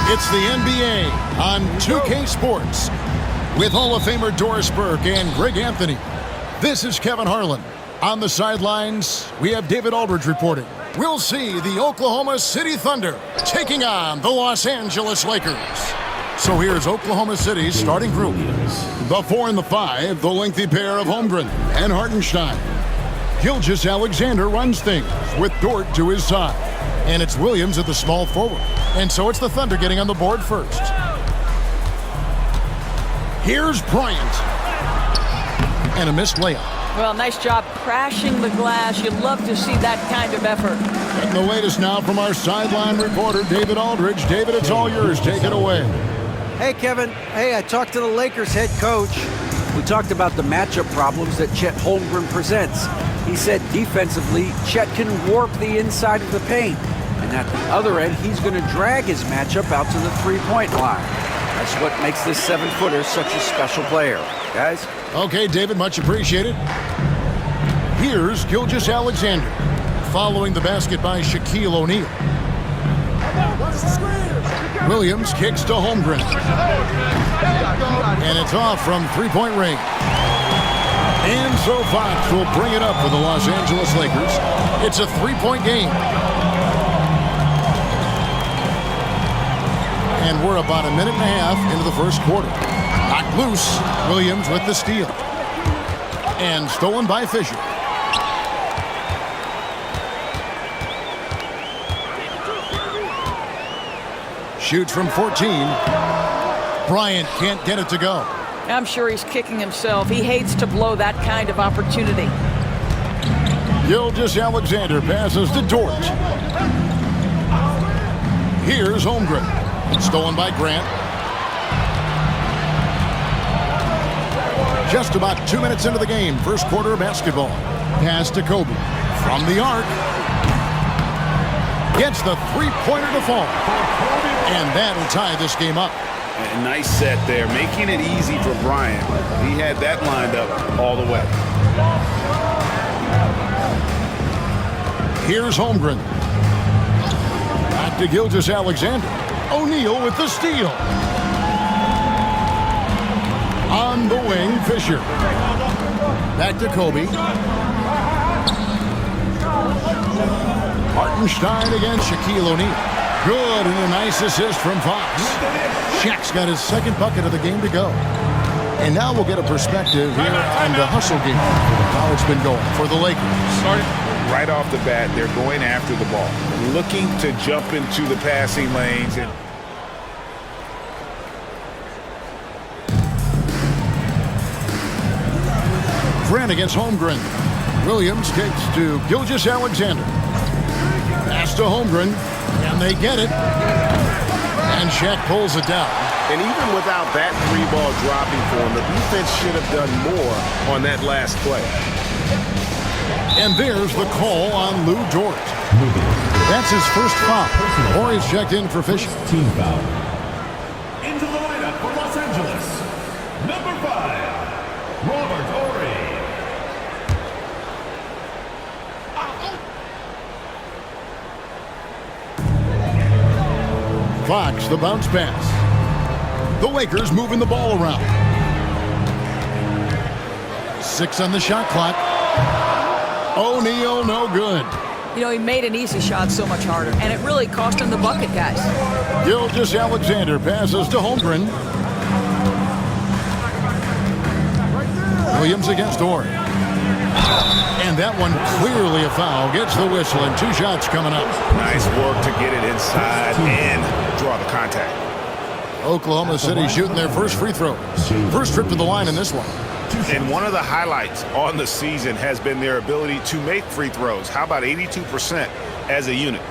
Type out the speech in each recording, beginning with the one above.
It's the NBA on 2K Sports with Hall of Famer Doris Burke and Greg Anthony. This is Kevin Harlan. On the sidelines, we have David Aldridge reporting. We'll see the Oklahoma City Thunder taking on the Los Angeles Lakers. So here's Oklahoma City's starting group. The 4 and the 5, the lengthy pair of Holmgren and Hartenstein. Gilgeous Alexander runs things with Dort to his side. And it's Williams at the small forward. And so it's the Thunder getting on the board first. Here's Bryant. And a missed layup. Well, nice job crashing the glass. You'd love to see that kind of effort. And the latest now from our sideline reporter, David Aldridge. David, it's all yours. Take it away. Hey, Kevin. Hey, I talked to the Lakers head coach. We talked about the matchup problems that Chet Holmgren presents. He said defensively, Chet can warp the inside of the paint. And at the other end, he's going to drag his matchup out to the three-point line. That's what makes this 7-footer such a special player. Guys? Okay, David, much appreciated. Here's Gilgeous Alexander, following the basket by Shaquille O'Neal. Williams kicks to Holmgren. And it's off from three-point range. And so Fox will bring it up for the Los Angeles Lakers. It's a three-point game. And we're about a minute and a half into the first quarter. Knocked loose. Williams with the steal. And stolen by Fisher. Shoots from 14. Bryant can't get it to go. I'm sure he's kicking himself. He hates to blow that kind of opportunity. Gilgeous Alexander passes to Dort. Here's Holmgren. Stolen by Grant. Just about 2 minutes into the game. First quarter of basketball. Pass to Kobe. From the arc. Gets the three-pointer to fall. And that'll tie this game up. A nice set there, making it easy for Bryant. He had that lined up all the way. Here's Holmgren. Back to Gilgeous Alexander. O'Neal with the steal. On the wing, Fisher. Back to Kobe. Hartenstein against Shaquille O'Neal. Good, and a nice assist from Fox. Shaq's got his second bucket of the game to go. And now we'll get a perspective here on the hustle game. How it's been going for the Lakers. Right off the bat, they're going after the ball, looking to jump into the passing lanes. And Grant against Holmgren. Williams kicks to Gilgeous Alexander. Pass to Holmgren, and they get it. And Shaq pulls it down. And even without that three ball dropping for him, the defense should have done more on that last play. And there's the call on Lou Dort. That's his first foul. Or he's checked in for Fisher. Team foul. Into the lineup for Los Angeles, number 5, Robert Horry. Fox, the bounce pass. The Lakers moving the ball around. 6 on the shot clock. O'Neal, no good. You know, he made an easy shot so much harder, and it really cost him the bucket, guys. Gilgeous Alexander passes to Holmgren. Williams against Dort. And that one clearly a foul. Gets the whistle, and 2 shots coming up. Nice work to get it inside and draw the contact. Oklahoma City shooting their first free throws. First trip to the line in this one. And one of the highlights on the season has been their ability to make free throws. How about 82% as a unit?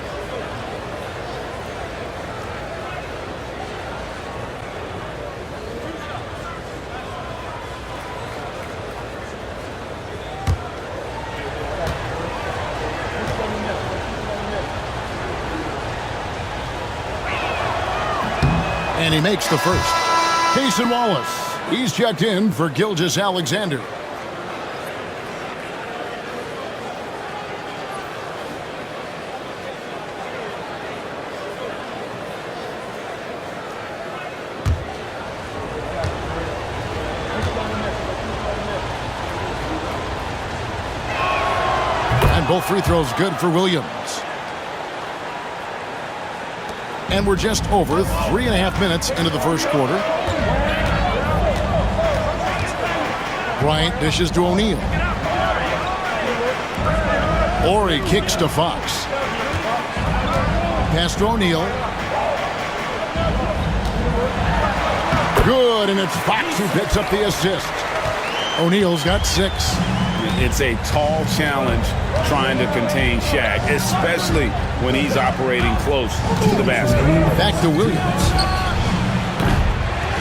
And he makes the first. Cason Wallace. He's checked in for Gilgeous Alexander. Both free throws good for Williams. And we're just over 3.5 minutes into the first quarter. Bryant dishes to O'Neal. Ori kicks to Fox. Pass to O'Neal. Good, and it's Fox who picks up the assist. O'Neal's got 6. It's a tall challenge trying to contain Shaq, especially when he's operating close to the basket. Back to Williams.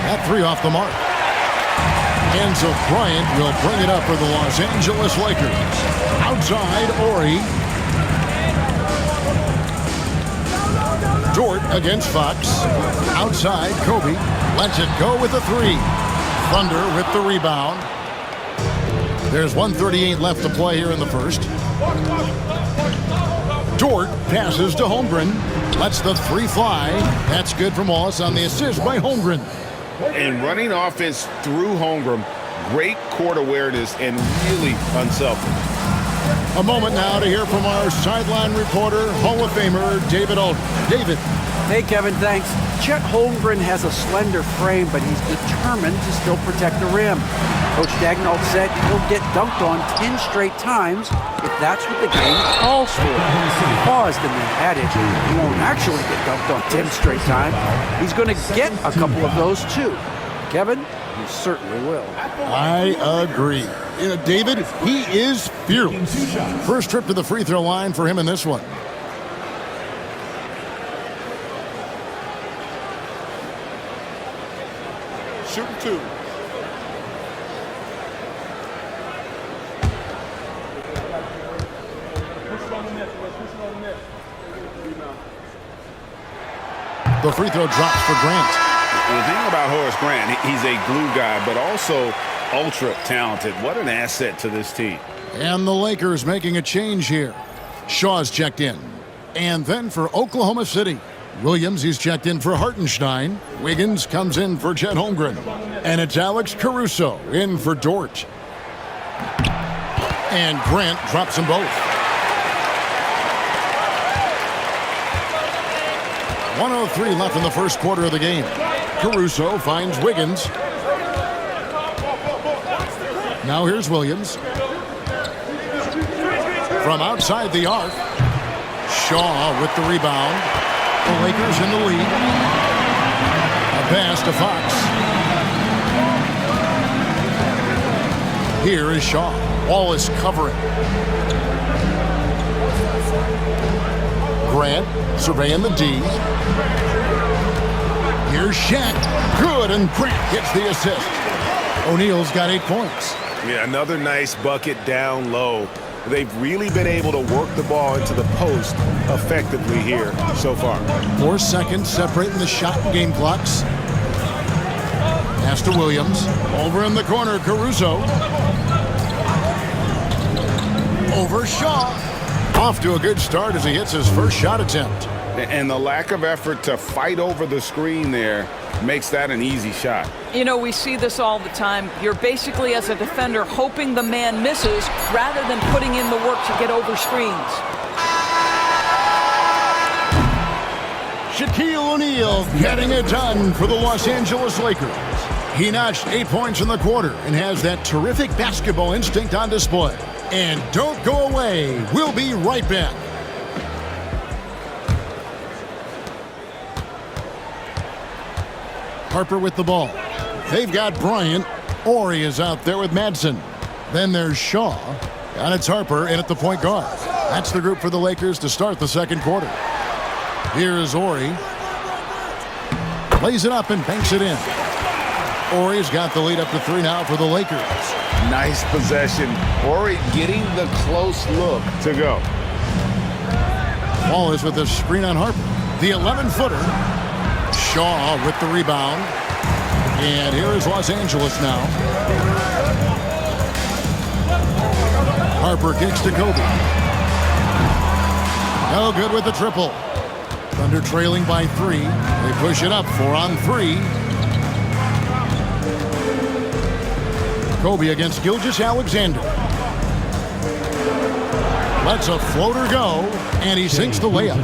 That 3 off the mark. And so Bryant will bring it up for the Los Angeles Lakers. Outside, Ori. Dort against Fox. Outside, Kobe. Lets it go with the 3. Thunder with the rebound. There's 1:38 left to play here in the first. Dort passes to Holmgren. Lets the 3 fly. That's good from Wallace on the assist by Holmgren. And running offense through Holmgren, great court awareness and really unselfish. A moment now to hear from our sideline reporter, Hall of Famer David Aldridge. David. Hey, Kevin, thanks. Chet Holmgren has a slender frame, but he's determined to still protect the rim. Coach Dagnall said he'll get dunked on 10 straight times if that's what the game calls for. He paused and then added, he won't actually get dunked on 10 straight times. He's going to get a couple of those too. Kevin, he certainly will. I agree. You know, David, he is fearless. First trip to the free throw line for him in this one. Shooting 2. The free throw drops for Grant. The thing about Horace Grant, he's a glue guy, but also ultra talented. What an asset to this team. And the Lakers making a change here. Shaw's checked in. And then for Oklahoma City, Williams, he's checked in for Hartenstein. Wiggins comes in for Chet Holmgren. And it's Alex Caruso in for Dort. And Grant drops them both. 1:03 left in the first quarter of the game. Caruso finds Wiggins. Now here's Williams. From outside the arc. Shaw with the rebound. The Lakers in the lead. A pass to Fox. Here is Shaw. Wallace covering. Grant surveying the D. Here's Shaq. Good, and Grant gets the assist. O'Neal's got 8 points. Yeah, another nice bucket down low. They've really been able to work the ball into the post effectively here so far. 4 seconds separating the shot and game clocks. Pass to Williams. Over in the corner, Caruso. Over Shaw. Off to a good start as he hits his first shot attempt. And the lack of effort to fight over the screen there makes that an easy shot. You know, we see this all the time. You're basically, as a defender, hoping the man misses rather than putting in the work to get over screens. Shaquille O'Neal getting it done for the Los Angeles Lakers. He notched 8 points in the quarter and has that terrific basketball instinct on display. And don't go away. We'll be right back. Harper with the ball. They've got Bryant. Ori is out there with Madsen. Then there's Shaw. And it's Harper in at the point guard. That's the group for the Lakers to start the second quarter. Here is Ori. Lays it up and banks it in. Ori's got the lead up to 3 now for the Lakers. Nice possession. Ori getting the close look to go. Wallace with the screen on Harper. The 11-footer. Shaw with the rebound. And here is Los Angeles now. Harper kicks to Kobe. No good with the triple. Thunder trailing by 3. They push it up 4 on 3. Kobe against Gilgeous Alexander. Lets a floater go, and he sinks the layup.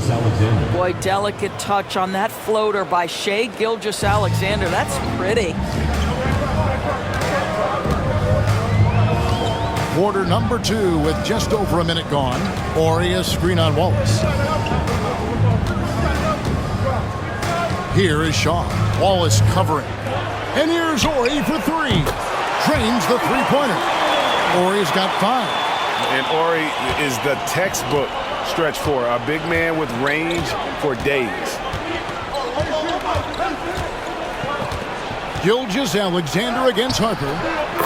Boy, delicate touch on that floater by Shai Gilgeous Alexander. That's pretty. Quarter number 2 with just over a minute gone. Horry a screen on Wallace. Here is Shaw. Wallace covering. And here's Horry for 3. Drains the three-pointer. Horry's got 5. And Horry is the textbook stretch four, a big man with range for days. Gilgeous Alexander against Harper.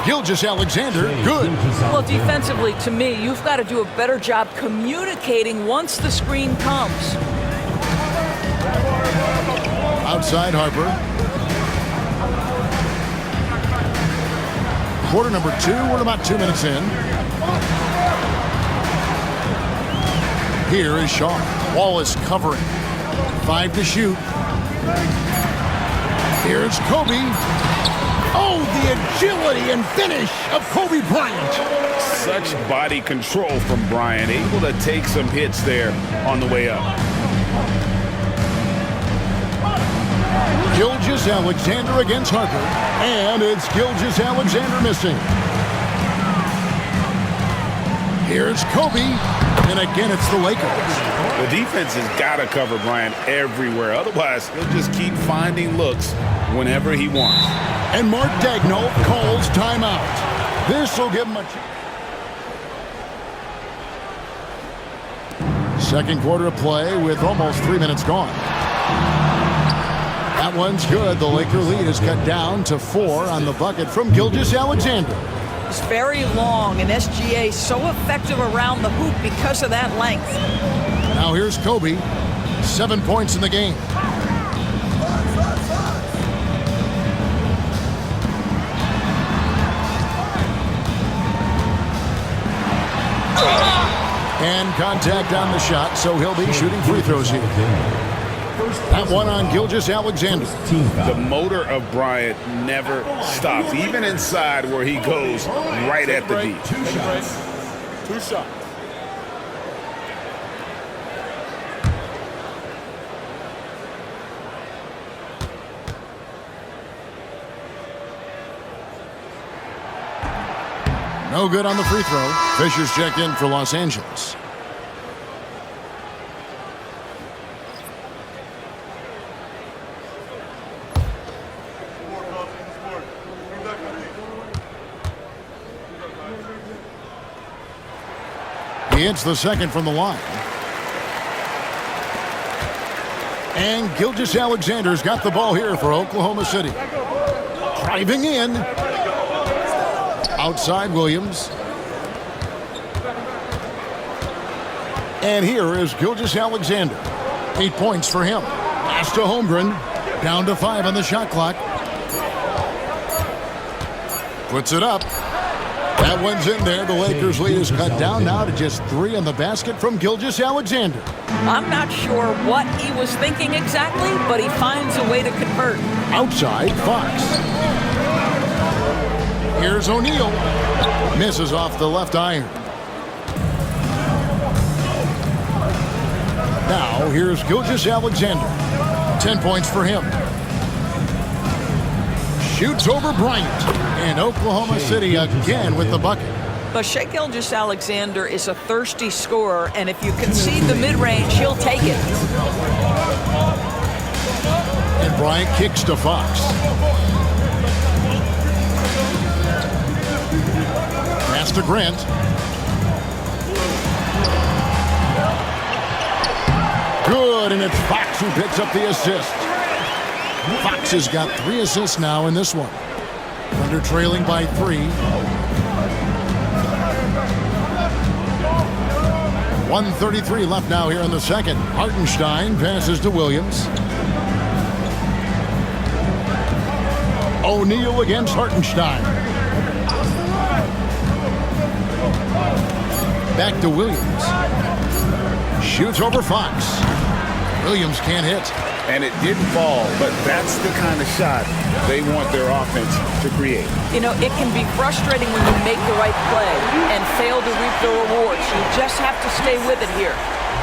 Gilgeous Alexander, good. Well, defensively, to me, you've got to do a better job communicating once the screen comes. Outside Harper. Quarter number 2, we're about 2 minutes in. Here is Shaw. Wallace covering. 5 to shoot. Here's Kobe. Oh, the agility and finish of Kobe Bryant. Such body control from Bryant, able to take some hits there on the way up. Gilgeous Alexander against Harper. And it's Gilgeous Alexander missing. Here's Kobe. And again, it's the Lakers. The defense has got to cover Bryant everywhere. Otherwise, he'll just keep finding looks whenever he wants. And Mark Daigneault calls timeout. This will give him a chance. Second quarter of play with almost 3 minutes gone. That one's good. The Laker lead is cut down to 4 on the bucket from Gilgeous Alexander. It's very long, and SGA so effective around the hoop because of that length. Now here's Kobe. 7 points in the game. And contact on the shot, so he'll be shooting free throws here. That one on Gilgeous Alexander. The motor of Bryant never stops, even inside where he goes right at the D. 2 shots. 2 shots. No good on the free throw. Fisher's checked in for Los Angeles. He hits the second from the line. And Gilgeous Alexander's got the ball here for Oklahoma City. Driving in. Outside Williams. And here is Gilgeous Alexander. 8 points for him. Pass to Holmgren. Down to 5 on the shot clock. Puts it up. That one's in there. The Lakers lead is cut down now to just 3 on the basket from Gilgeous Alexander. I'm not sure what he was thinking exactly, but he finds a way to convert. Outside Fox. Here's O'Neal. Misses off the left iron. Now here's Gilgeous Alexander. 10 points for him. Shoots over Bryant. And Oklahoma City again with the bucket. But Shai Gilgeous Alexander is a thirsty scorer, and if you concede the mid-range, he'll take it. And Bryant kicks to Fox. Pass to Grant. Good, and it's Fox who picks up the assist. Fox has got 3 assists now in this one. Thunder trailing by 3. 1:33 left now here in the second. Hartenstein passes to Williams. O'Neal against Hartenstein. Back to Williams. Shoots over Fox. Williams can't hit. and it didn't fall, but that's the kind of shot they want their offense to create. You know, it can be frustrating when you make the right play and fail to reap the rewards. You just have to stay with it here.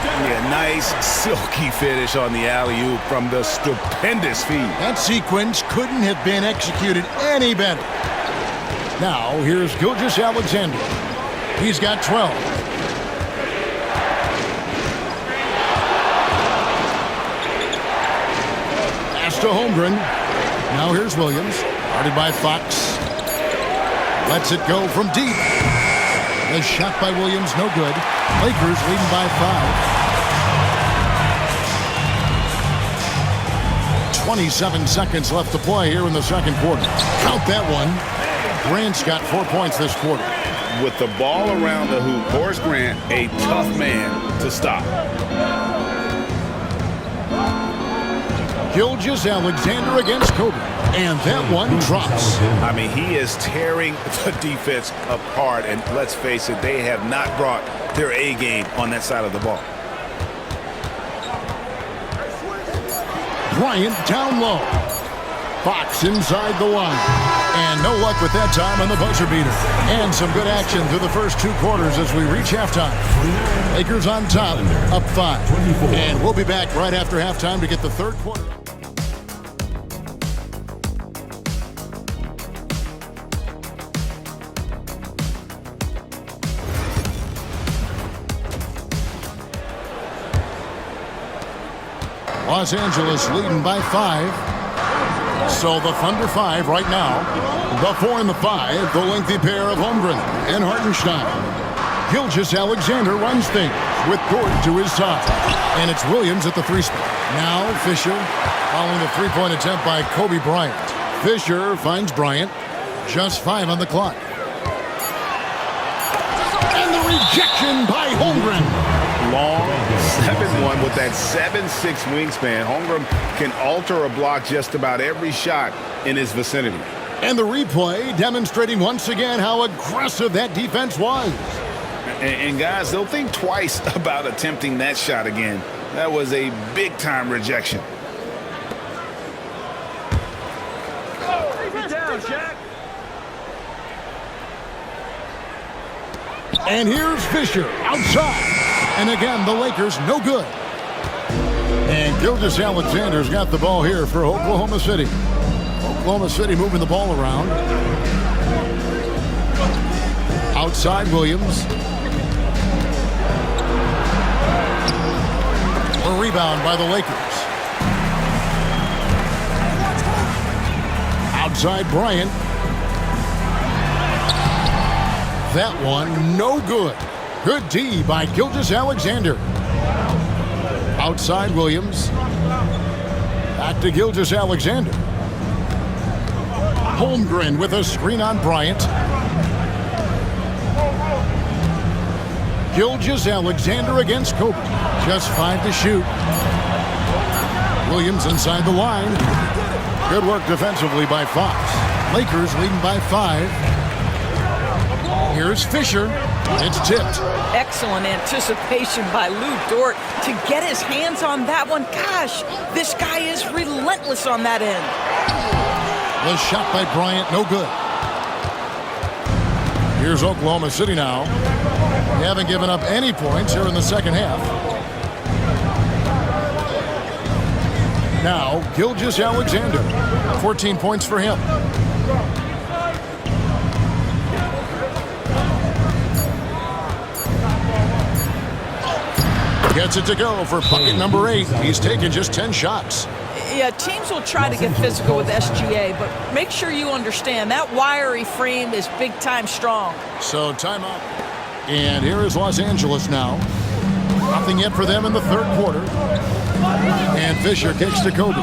Yeah, nice silky finish on the alley-oop from the stupendous feed. That sequence couldn't have been executed any better. Now, here's Gilgeous Alexander. He's got 12. Pass to Holmgren. Now here's Williams. Guarded by Fox. Lets it go from deep. The shot by Williams, no good. Lakers leading by 5. 27 seconds left to play here in the second quarter. Count that one. Grant's got 4 points this quarter. With the ball around the hoop, Horace Grant, a tough man to stop. Gilgeous Alexander against Kobe. And that one drops. I mean, he is tearing the defense apart. And let's face it, they have not brought their A game on that side of the ball. Bryant down low. Fox inside the line. And no luck with that time on the buzzer beater. And some good action through the first 2 quarters as we reach halftime. Lakers on top, up 5. And we'll be back right after halftime to get the third quarter. Los Angeles leading by 5. So the Thunder 5 right now. The 4 and the 5, the lengthy pair of Holmgren and Hartenstein. Gilgeous Alexander runs things with Dort to his side. And it's Williams at the 3 spot. Now Fisher following the 3-point attempt by Kobe Bryant. Fisher finds Bryant. Just 5 on the clock. And the rejection by Holmgren. Long 7-1 with that 7'6" wingspan. Holmgren can alter a block just about every shot in his vicinity. And the replay demonstrating once again how aggressive that defense was. And guys, they'll think twice about attempting that shot again. That was a big-time rejection. Get down, Shaq. And here's Fisher outside. And again, the Lakers no good. And Gilgeous Alexander's got the ball here for Oklahoma City. Oklahoma City moving the ball around. Outside Williams. A rebound by the Lakers. Outside Bryant. That one no good. Good D by Gilgeous Alexander. Outside Williams. Back to Gilgeous Alexander. Holmgren with a screen on Bryant. Gilgeous Alexander against Kobe. Just 5 to shoot. Williams inside the line. Good work defensively by Fox. Lakers leading by 5. Here's Fisher. It's tipped. Excellent anticipation by Lou Dort to get his hands on that one. Gosh, this guy is relentless on that end. The shot by Bryant, no good. Here's Oklahoma City now. They haven't given up any points here in the second half. Now, Gilgeous Alexander. 14 points for him. Gets it to go for bucket number 8. He's taken just 10 shots. Yeah, teams will try to get physical with SGA, but make sure you understand that wiry frame is big-time strong. So timeout. And here is Los Angeles now. Nothing yet for them in the third quarter. And Fisher kicks to Kobe.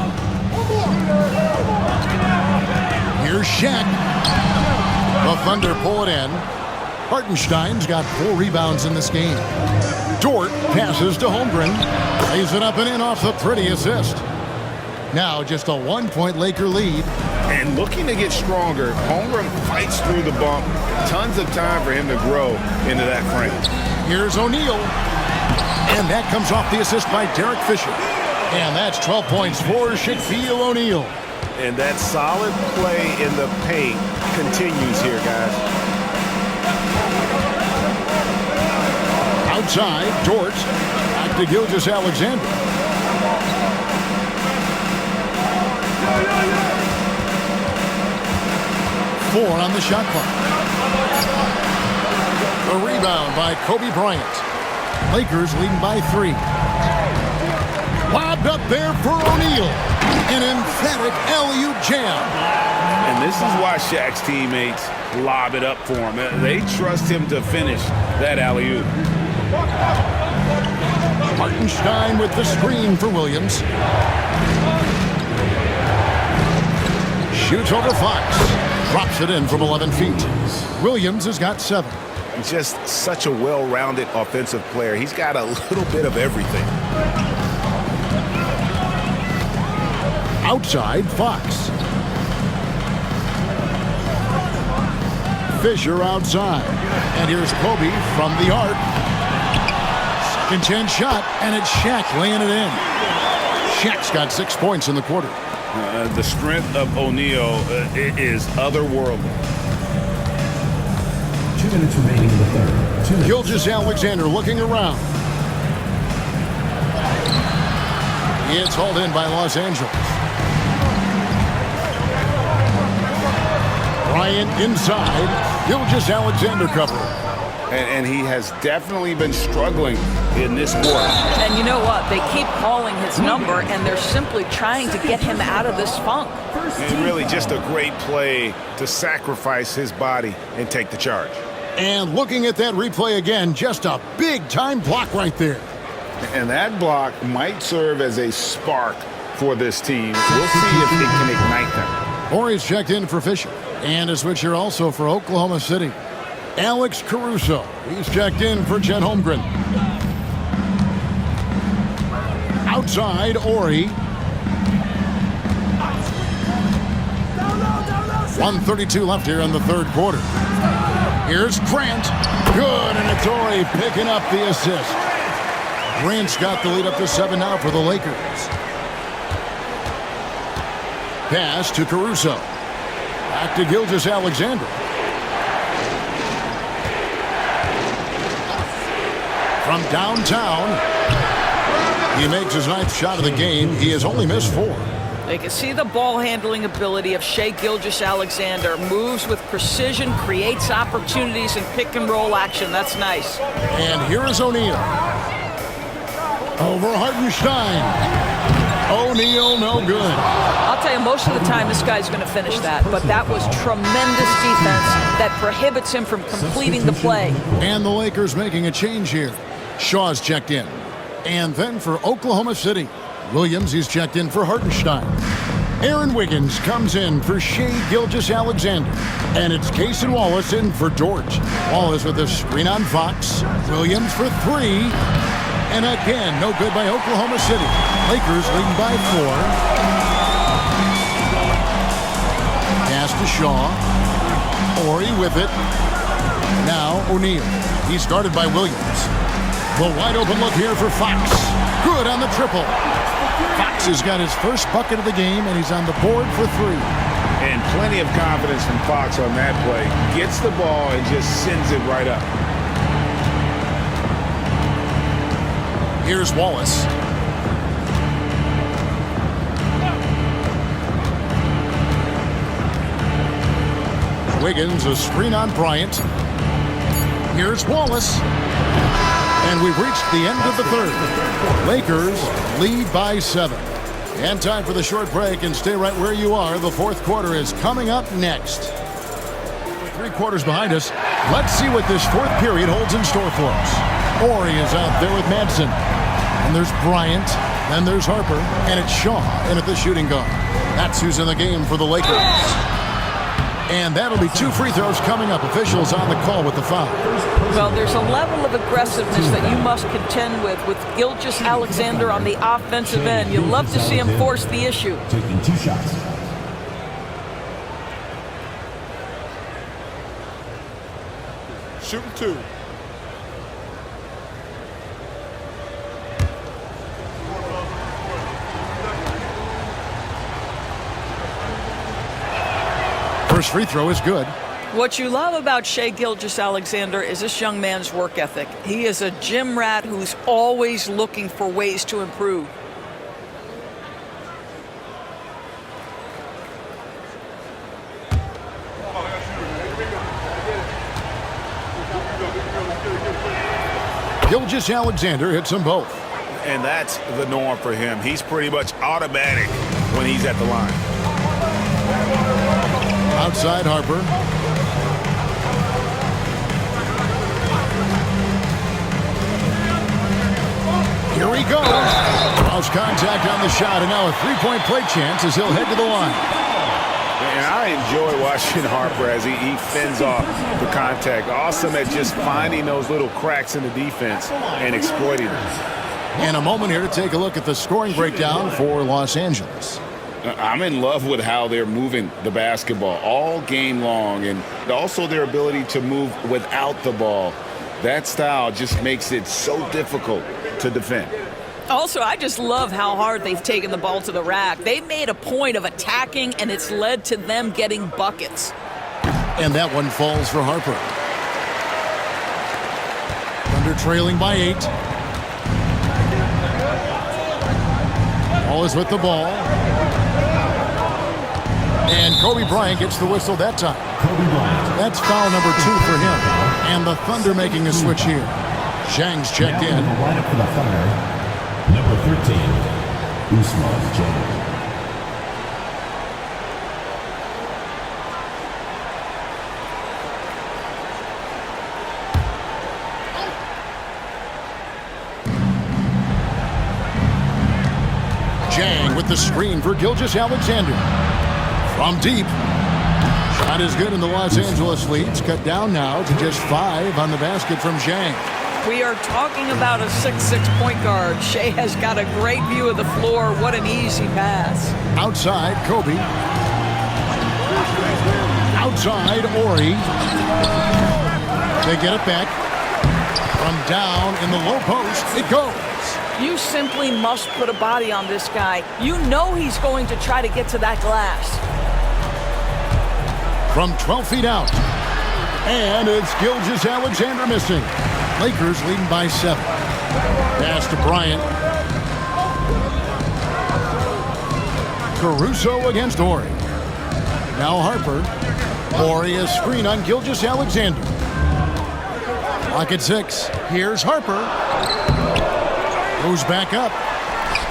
Here's Shaq. The Thunder pull it in. Hartenstein's got 4 rebounds in this game. Dort passes to Holmgren. Lays it up and in off the pretty assist. Now just a 1-point Laker lead. And looking to get stronger, Holmgren fights through the bump. Tons of time for him to grow into that frame. Here's O'Neal. And that comes off the assist by Derek Fisher. And that's 12 points for Shaquille O'Neal. And that solid play in the paint continues here, guys. Outside, Dort. Back to Gilgeous Alexander. Four on the shot clock. A rebound by Kobe Bryant. Lakers leading by 3. Lobbed up there for O'Neal. An emphatic alley-oop jam. And this is why Shaq's teammates lob it up for him. They trust him to finish that alley-oop. Hartenstein with the screen for Williams. Shoots over Fox. Drops it in from 11 feet. Williams has got 7. Just such a well-rounded offensive player. He's got a little bit of everything. Outside, Fox. Fisher outside. And here's Kobe from the arc. Second chance shot, and it's Shaq laying it in. Shaq's got 6 points in the quarter. The strength of O'Neal is otherworldly. 2 minutes remaining in the third. 2 minutes. Gilgeous Alexander looking around. It's hauled in by Los Angeles. Bryant inside. Gilgeous Alexander covering. And he has definitely been struggling in this quarter. And you know what? They keep calling his number, and they're simply trying to get him out of this funk. And really just a great play to sacrifice his body and take the charge. And looking at that replay again, just a big-time block right there. And that block might serve as a spark for this team. We'll see if it can ignite them. Horry's checked in for Fisher. And a switcher also for Oklahoma City. Alex Caruso. He's checked in for Chet Holmgren. Outside, Horry. 1:32 left here in the third quarter. Here's Grant. Good, and it's Horry picking up the assist. Grant's got the lead up to 7 now for the Lakers. Pass to Caruso. Back to Gilgeous Alexander. From downtown, he makes his 9th shot of the game. He has only missed 4. They can see the ball handling ability of Shai Gilgeous Alexander. Moves with precision, creates opportunities in pick and roll action. That's nice. And here is O'Neal. Over Hartenstein. O'Neal, no good. I'll tell you, most of the time this guy's going to finish that, but that was tremendous defense that prohibits him from completing the play. And the Lakers making a change here. Shaw's checked in. And then for Oklahoma City, Williams is checked in for Hartenstein. Aaron Wiggins comes in for Shai Gilgeous Alexander. And it's Cason Wallace in for Dort. Wallace with a screen on Fox. Williams for 3. And again, no good by Oklahoma City. Lakers leading by 4. Pass to Shaw. Horry with it. Now O'Neal. He's guarded by Williams. The wide open look here for Fox. Good on the triple. Fox has got his first bucket of the game, and he's on the board for 3. And plenty of confidence from Fox on that play. Gets the ball and just sends it right up. Here's Wallace. Wiggins, a screen on Bryant. Here's Wallace. And we've reached the end of the third. Lakers lead by 7. And time for the short break, and stay right where you are. The fourth quarter is coming up next. 3 quarters behind us. Let's see what this fourth period holds in store for us. Horry is out there with Madsen. And there's Bryant. Then there's Harper. And it's Shaw in at the shooting guard. That's who's in the game for the Lakers. And that'll be 2 free throws coming up. Officials on the call with the foul. Well, there's a level of aggressiveness that you must contend with Gilgeous Alexander on the offensive end. You love to see him force the issue. Taking 2 shots. Shooting 2. First free throw is good. What you love about Shai Gilgeous Alexander is this young man's work ethic. He is a gym rat who's always looking for ways to improve. Gilgeous Alexander hits them both. And that's the norm for him. He's pretty much automatic when he's at the line. Outside Harper. Here he goes. Lost contact on the shot, and now a three-point play chance as he'll head to the line. And I enjoy watching Harper as he fends off the contact. Awesome at just finding those little cracks in the defense and exploiting them. And a moment here to take a look at the scoring breakdown for Los Angeles. I'm in love with how they're moving the basketball all game long, and also their ability to move without the ball. That style just makes it so difficult to defend. Also, I just love how hard they've taken the ball to the rack. They've made a point of attacking, and it's led to them getting buckets. And that one falls for Harper. Thunder trailing by 8. Ball is with the ball. And Kobe Bryant gets the whistle that time. That's foul number 2 for him. And the Thunder making a switch here. Zhang's checked in. Lineup for the Thunder. Number 13, Usman Jang. Zhang with the screen for Gilgeous Alexander. From deep. Shot is good, and the Los Angeles lead's cut down now to just 5 on the basket from Zhang. We are talking about a 6'6" point guard. Shai has got a great view of the floor. What an easy pass. Outside, Kobe. Outside, Ori. They get it back. From down in the low post, it goes. You simply must put a body on this guy. You know he's going to try to get to that glass. From 12 feet out. And it's Gilgeous Alexander missing. Lakers leading by 7. Pass to Bryant. Caruso against Ori. Now Harper. Ori a screen on Gilgeous Alexander. Lock at 6. Here's Harper. Goes back up.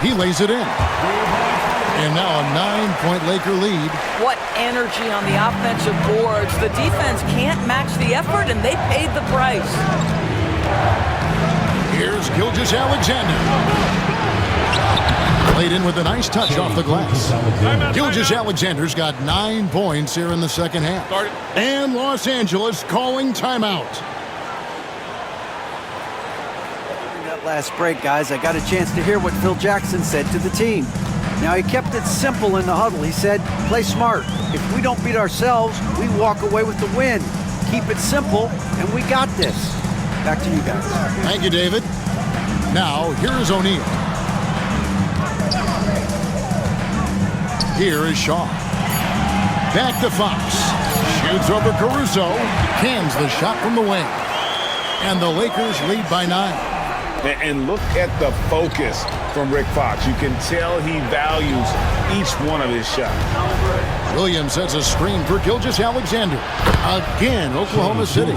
He lays it in. And now a 9-point Laker lead. What energy on the offensive boards. The defense can't match the effort, and they paid the price. Here's Gilgeous Alexander. Played in with a nice touch off the glass. Gilgeous Alexander's got 9 points here in the second half. And Los Angeles calling timeout. That last break, guys, I got a chance to hear what Phil Jackson said to the team. Now, he kept it simple in the huddle. He said, play smart. If we don't beat ourselves, we walk away with the win. Keep it simple, and we got this. Back to you guys. Thank you, David. Now, here is O'Neal. Here is Shaw. Back to Fox. Shoots over Caruso. Cans the shot from the wing. And the Lakers lead by 9. And look at the focus from Rick Fox. You can tell he values each one of his shots. Williams sets a screen for Gilgeous Alexander. Again, Oklahoma City.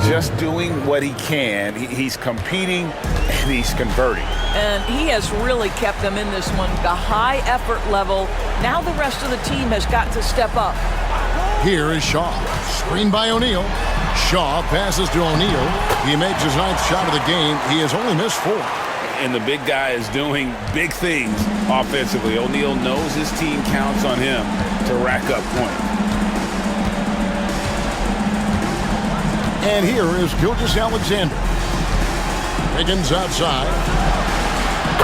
Just doing what he can. He's competing and he's converting. And he has really kept them in this one. The high effort level. Now the rest of the team has got to step up. Here is Shaw. Screen by O'Neal. Shaw passes to O'Neal. He makes his 9th shot of the game. He has only missed 4. And the big guy is doing big things offensively. O'Neal knows his team counts on him to rack up points. And here is Gilgeous Alexander. Higgins outside.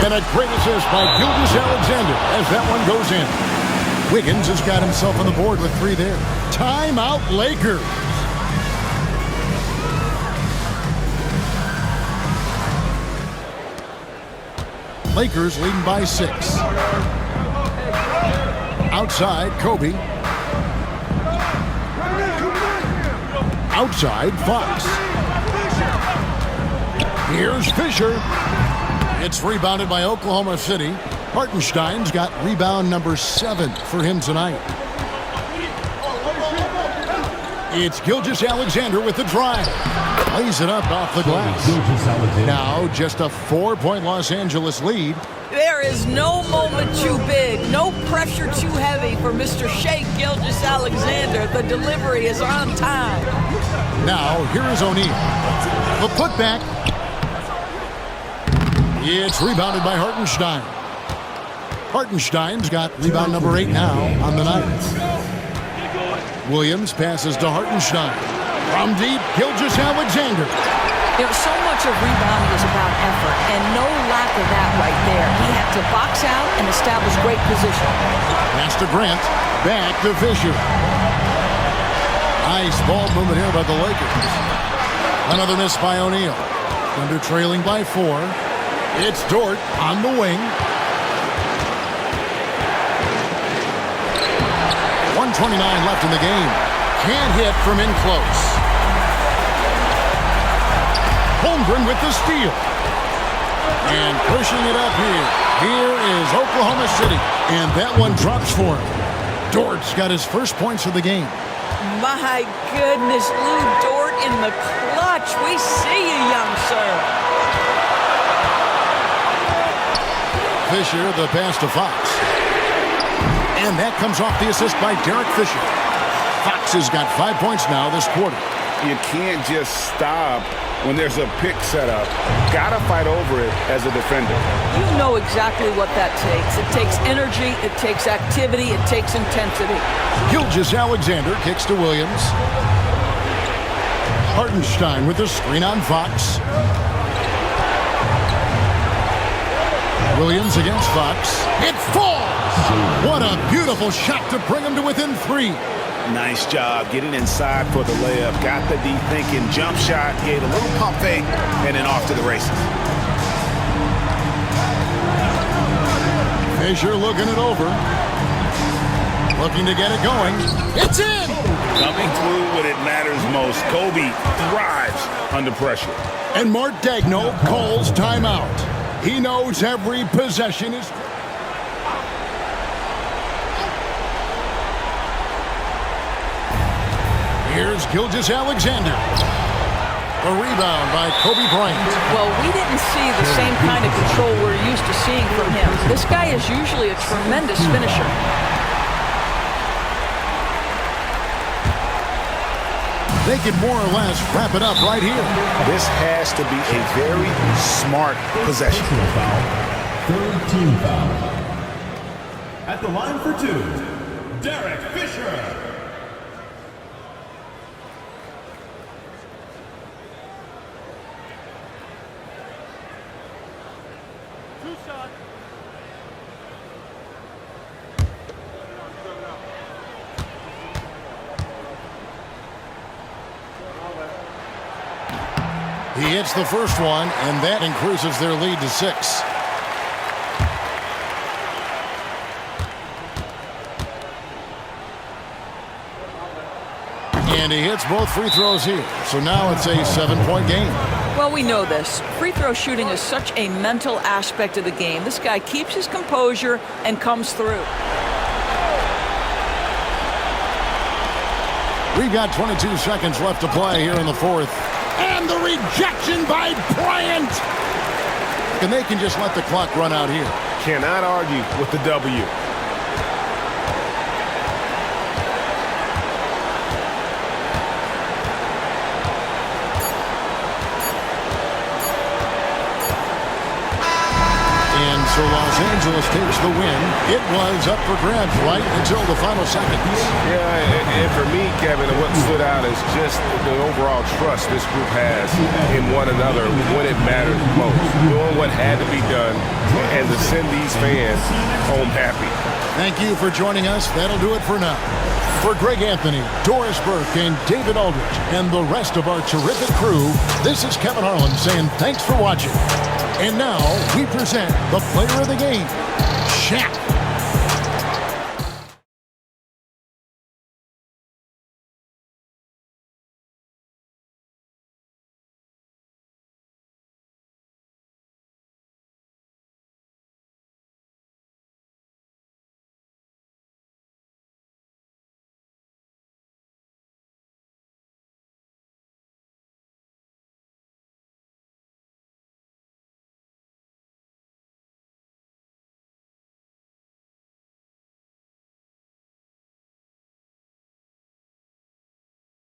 And a great assist by Gilgeous Alexander as that one goes in. Wiggins has got himself on the board with 3 there. Timeout, Lakers. Lakers leading by 6. Outside, Kobe. Outside, Fox. Here's Fisher. It's rebounded by Oklahoma City. Hartenstein's got rebound number 7 for him tonight. It's Gilgeous Alexander with the drive. Lays it up off the glass. Now just a 4-point Los Angeles lead. There is no moment too big, no pressure too heavy for Mr. Shai Gilgeous Alexander. The delivery is on time. Now here is O'Neal. The putback. It's rebounded by Hartenstein. Hartenstein's got rebound number 8 now on the night. Williams passes to Hartenstein. From deep, Gilgeous Alexander. You know, so much of rebounding is about effort, and no lack of that right there. He had to box out and establish great position. Pass to Grant. Back to Fisher. Nice ball movement here by the Lakers. Another miss by O'Neal. Thunder trailing by 4. It's Dort on the wing. 1:29 left in the game. Can't hit from in close. Holmgren with the steal. And pushing it up here. Here is Oklahoma City. And that one drops for him. Dort's got his first points of the game. My goodness, Lou Dort in the clutch. We see you, young sir. Fisher, the pass to Fox. And that comes off the assist by Derek Fisher. Fox has got 5 points now this quarter. You can't just stop when there's a pick set up. Gotta fight over it as a defender. You know exactly what that takes. It takes energy, it takes activity, it takes intensity. Gilgeous Alexander kicks to Williams. Hartenstein with the screen on Fox. Williams against Fox. It falls! What a beautiful shot to bring him to within 3. Nice job getting inside for the layup. Got the deep thinking jump shot, gave a little pump fake, and then off to the races. Fisher looking it over. Looking to get it going. It's in! Coming through when it matters most. Kobe thrives under pressure. And Mark Daigneault calls timeout. He knows every possession is... Here's Gilgeous Alexander. A rebound by Kobe Bryant. Well, we didn't see the same kind of control we're used to seeing from him. This guy is usually a tremendous finisher. They can more or less wrap it up right here. This has to be a very smart possession. Third team foul. At the line for 2, Derek Fisher. He hits the first one, and that increases their lead to 6. And he hits both free throws here. So now it's a 7-point game. Well, we know this. Free throw shooting is such a mental aspect of the game. This guy keeps his composure and comes through. We've got 22 seconds left to play here in the 4th. And the rejection by Bryant. And they can just let the clock run out here. Cannot argue with the W. And so Los Angeles takes the win. It was up for grabs right until the final seconds. Yeah, and for me, Kevin, what stood out is just the overall trust this group has in one another when it mattered most. Doing what had to be done and to send these fans home happy. Thank you for joining us. That'll do it for now. For Greg Anthony, Doris Burke, and David Aldridge, and the rest of our terrific crew, this is Kevin Harlan saying thanks for watching. And now we present the player of the game, Shaq.